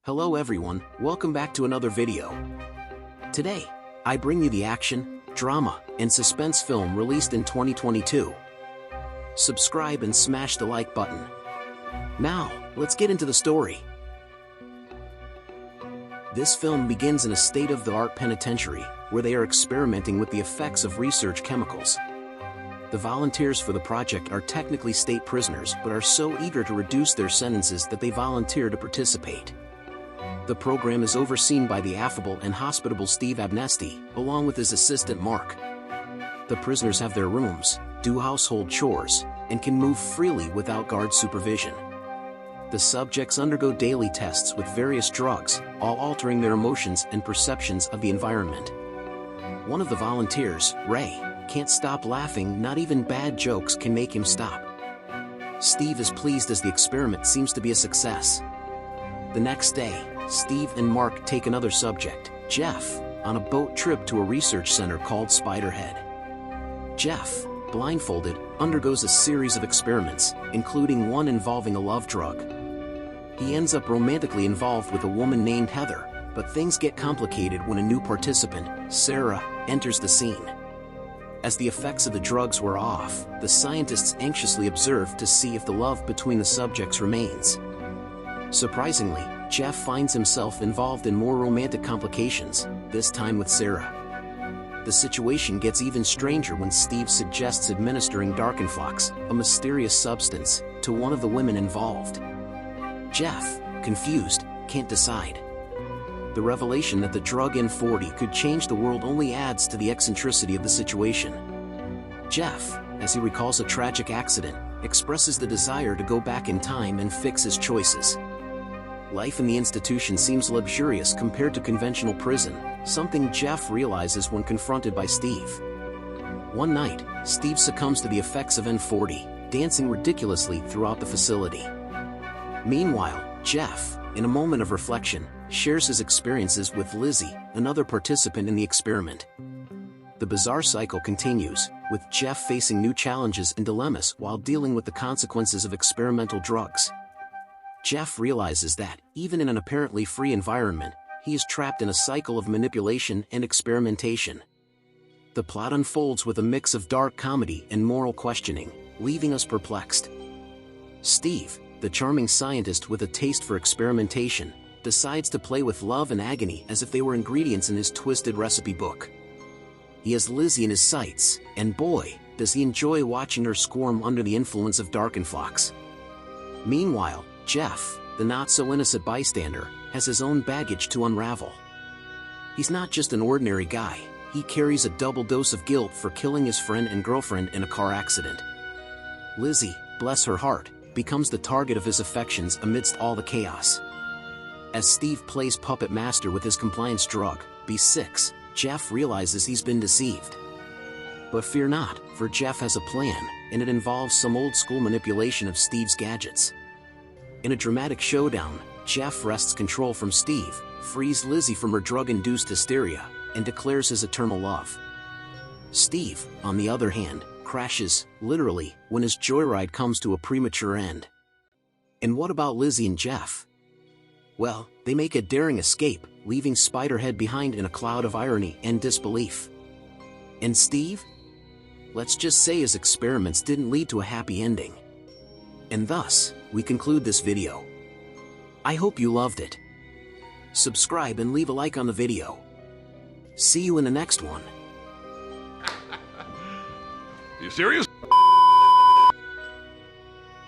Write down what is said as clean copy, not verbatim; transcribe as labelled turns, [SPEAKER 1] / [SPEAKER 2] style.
[SPEAKER 1] Hello everyone, welcome back to another video. Today, I bring you the action, drama, and suspense film released in 2022. Subscribe and smash the like button. Now, let's get into the story. This film begins in a state-of-the-art penitentiary, where they are experimenting with the effects of research chemicals. The volunteers for the project are technically state prisoners but are so eager to reduce their sentences that they volunteer to participate. The program is overseen by the affable and hospitable Steve Abnesti, along with his assistant Mark. The prisoners have their rooms, do household chores, and can move freely without guard supervision. The subjects undergo daily tests with various drugs, all altering their emotions and perceptions of the environment. One of the volunteers, Ray, can't stop laughing. Not even bad jokes can make him stop. Steve is pleased as the experiment seems to be a success. The next day, Steve and Mark take another subject, Jeff, on a boat trip to a research center called Spiderhead. Jeff, blindfolded, undergoes a series of experiments, including one involving a love drug. He ends up romantically involved with a woman named Heather, but things get complicated when a new participant, Sarah, enters the scene. As the effects of the drugs wear off, the scientists anxiously observe to see if the love between the subjects remains. Surprisingly, Jeff finds himself involved in more romantic complications, this time with Sarah. The situation gets even stranger when Steve suggests administering Darkenflox, a mysterious substance, to one of the women involved. Jeff, confused, can't decide. The revelation that the drug N40 could change the world only adds to the eccentricity of the situation. Jeff, as he recalls a tragic accident, expresses the desire to go back in time and fix his choices. Life in the institution seems luxurious compared to conventional prison, something Jeff realizes when confronted by Steve. One night, Steve succumbs to the effects of N40, dancing ridiculously throughout the facility. Meanwhile, Jeff, in a moment of reflection, shares his experiences with Lizzie, another participant in the experiment. The bizarre cycle continues, with Jeff facing new challenges and dilemmas while dealing with the consequences of experimental drugs. Jeff realizes that, even in an apparently free environment, he is trapped in a cycle of manipulation and experimentation. The plot unfolds with a mix of dark comedy and moral questioning, leaving us perplexed. Steve, the charming scientist with a taste for experimentation, decides to play with love and agony as if they were ingredients in his twisted recipe book. He has Lizzie in his sights, and boy, does he enjoy watching her squirm under the influence of Darkenflox. Meanwhile, Jeff, the not-so-innocent bystander, has his own baggage to unravel. He's not just an ordinary guy, he carries a double dose of guilt for killing his friend and girlfriend in a car accident. Lizzie, bless her heart, becomes the target of his affections amidst all the chaos. As Steve plays puppet master with his compliance drug, B6, Jeff realizes he's been deceived. But fear not, for Jeff has a plan, and it involves some old-school manipulation of Steve's gadgets. In a dramatic showdown, Jeff wrests control from Steve, frees Lizzie from her drug-induced hysteria, and declares his eternal love. Steve, on the other hand, crashes, literally, when his joyride comes to a premature end. And what about Lizzie and Jeff? Well, they make a daring escape, leaving Spiderhead behind in a cloud of irony and disbelief. And Steve? Let's just say his experiments didn't lead to a happy ending. And thus, we conclude this video. I hope you loved it. Subscribe and leave a like on the video. See you in the next one.
[SPEAKER 2] You serious?